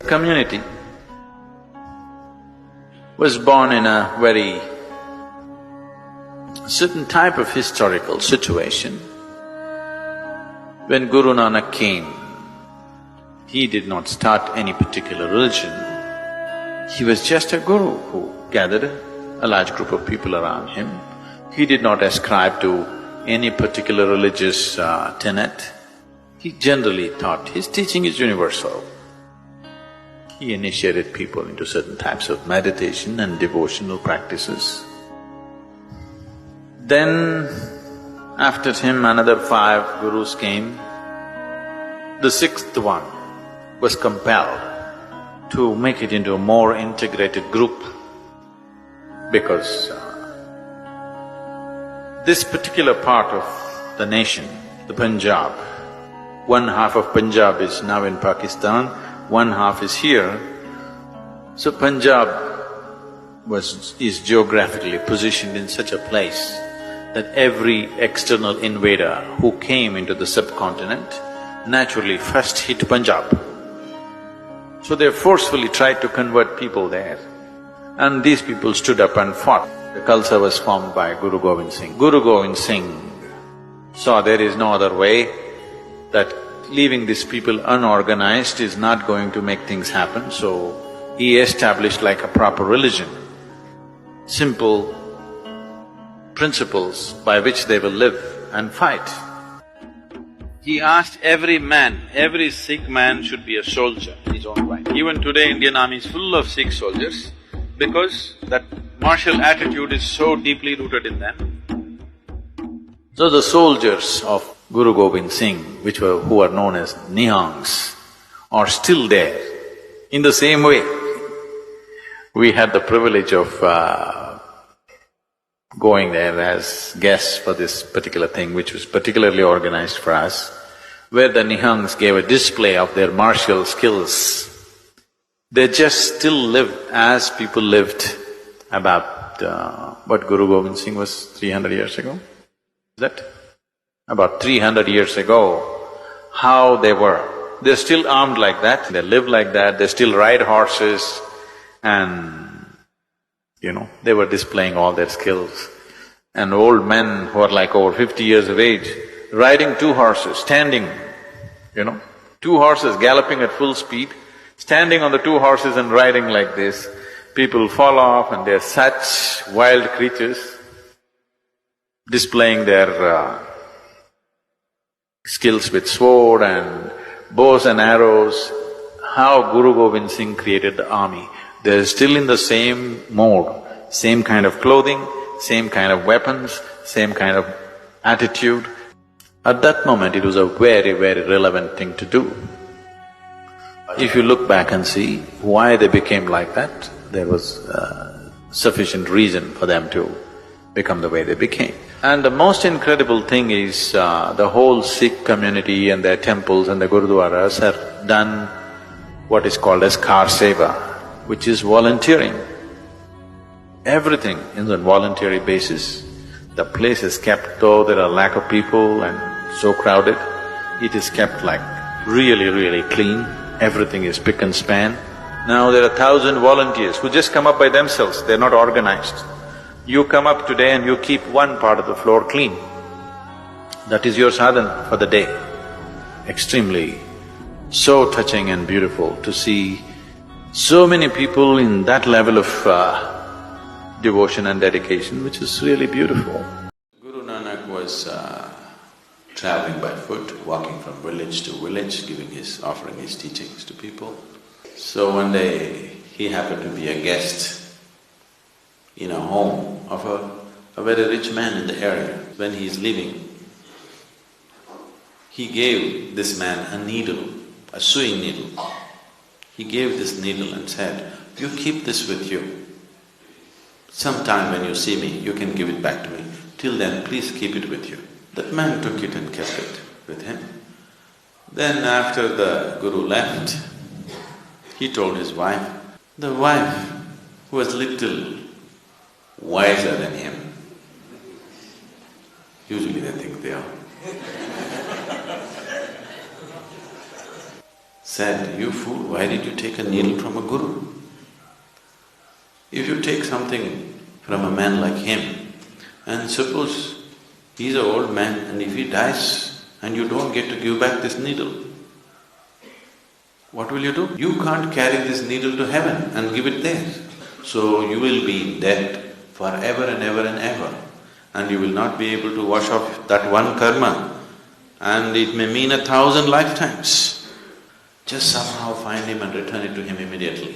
community was born in a very certain type of historical situation. When Guru Nanak came, he did not start any particular religion. He was just a guru who gathered a large group of people around him. He did not ascribe to any particular religious tenet. He generally taught his teaching is universal. He initiated people into certain types of meditation and devotional practices. Then, after him, another 5 gurus came. The 6th one was compelled to make it into a more integrated group because this particular part of the nation, the Punjab, one half of Punjab is now in Pakistan, one half is here. So Punjab is geographically positioned in such a place that every external invader who came into the subcontinent naturally first hit Punjab. So they forcefully tried to convert people there. And these people stood up and fought. The Khalsa was formed by Guru Gobind Singh. Guru Gobind Singh saw there is no other way, that leaving these people unorganized is not going to make things happen, so he established like a proper religion, simple principles by which they will live and fight. He asked every man, every Sikh man should be a soldier in his own right. Even today Indian army is full of Sikh soldiers because that martial attitude is so deeply rooted in them. So the soldiers of Guru Gobind Singh, who are known as Nihangs, are still there. In the same way, we had the privilege of going there as guests for this particular thing, which was particularly organized for us, where the Nihangs gave a display of their martial skills. They just still live as people lived about what Guru Gobind Singh was 300 years ago. Is that? About 300 years ago, how they were. They're still armed like that, they live like that, they still ride horses and they were displaying all their skills. And old men who are like over 50 years of age, riding 2 horses, standing, 2 horses galloping at full speed, standing on the 2 horses and riding like this. People fall off and they're such wild creatures, displaying their skills with sword and bows and arrows. How Guru Gobind Singh created the army. They're still in the same mode, same kind of clothing, same kind of weapons, same kind of attitude. At that moment, it was a very, very relevant thing to do. If you look back and see why they became like that, there was sufficient reason for them to become the way they became. And the most incredible thing is the whole Sikh community and their temples and the gurudwaras have done what is called as kar seva, which is volunteering. Everything is on voluntary basis. The place is kept, though there are lack of people and so crowded, it is kept like really, really clean. Everything is pick and span. Now there are 1,000 volunteers who just come up by themselves, they're not organized. You come up today and you keep one part of the floor clean. That is your sadhana for the day. Extremely so touching and beautiful to see so many people in that level of devotion and dedication, which is really beautiful. Guru Nanak was traveling by foot, walking from village to village, offering his teachings to people. So one day he happened to be a guest in a home of a very rich man in the area. When he is leaving, he gave this man a needle, a sewing needle. He gave this needle and said, "You keep this with you. Sometime when you see me, you can give it back to me. Till then, please keep it with you." That man took it and kept it with him. Then after the Guru left, he told his wife, the wife who was little wiser than him, usually they think they are, said, "You fool, why did you take a needle from a guru? If you take something from a man like him, and suppose he's an old man and if he dies and you don't get to give back this needle, what will you do? You can't carry this needle to heaven and give it there. So you will be in debt forever and ever and ever, and you will not be able to wash off that one karma, and it may mean 1,000 lifetimes. Just somehow find him and return it to him immediately."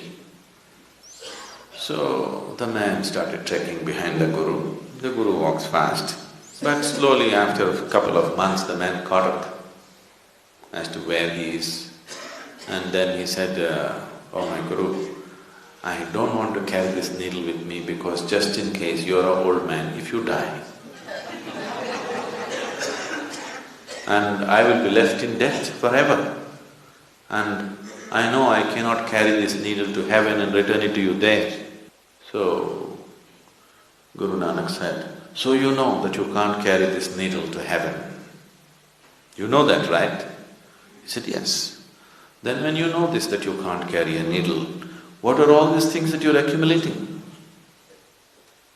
So the man started trekking behind the Guru. The Guru walks fast, but slowly after a couple of months the man caught up as to where he is. And then he said, "Oh my Guru, I don't want to carry this needle with me because just in case you're an old man, if you die, and I will be left in debt forever. And I know I cannot carry this needle to heaven and return it to you there." So Guru Nanak said, "So you know that you can't carry this needle to heaven. You know that, right?" He said, "Yes." "Then when you know this, that you can't carry a needle, what are all these things that you're accumulating?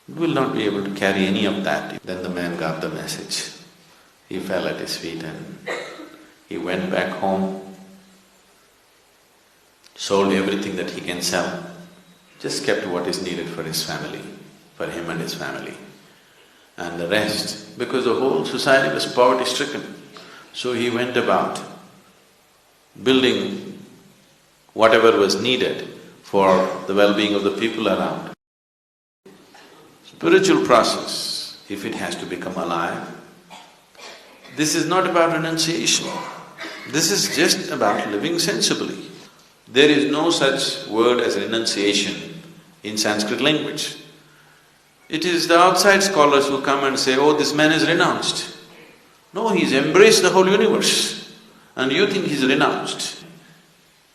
You will not be able to carry any of that." Then the man got the message. He fell at his feet and he went back home, sold everything that he can sell, just kept what is needed for his family, for him and his family. And the rest, because the whole society was poverty-stricken, so he went about building whatever was needed for the well-being of the people around. Spiritual process, if it has to become alive, this is not about renunciation. This is just about living sensibly. There is no such word as renunciation in Sanskrit language. It is the outside scholars who come and say, "Oh, this man is renounced." No, he's embraced the whole universe and you think he's renounced.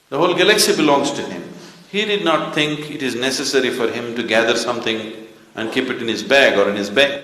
The whole galaxy belongs to him. He did not think it is necessary for him to gather something and keep it in his bag or in his bag.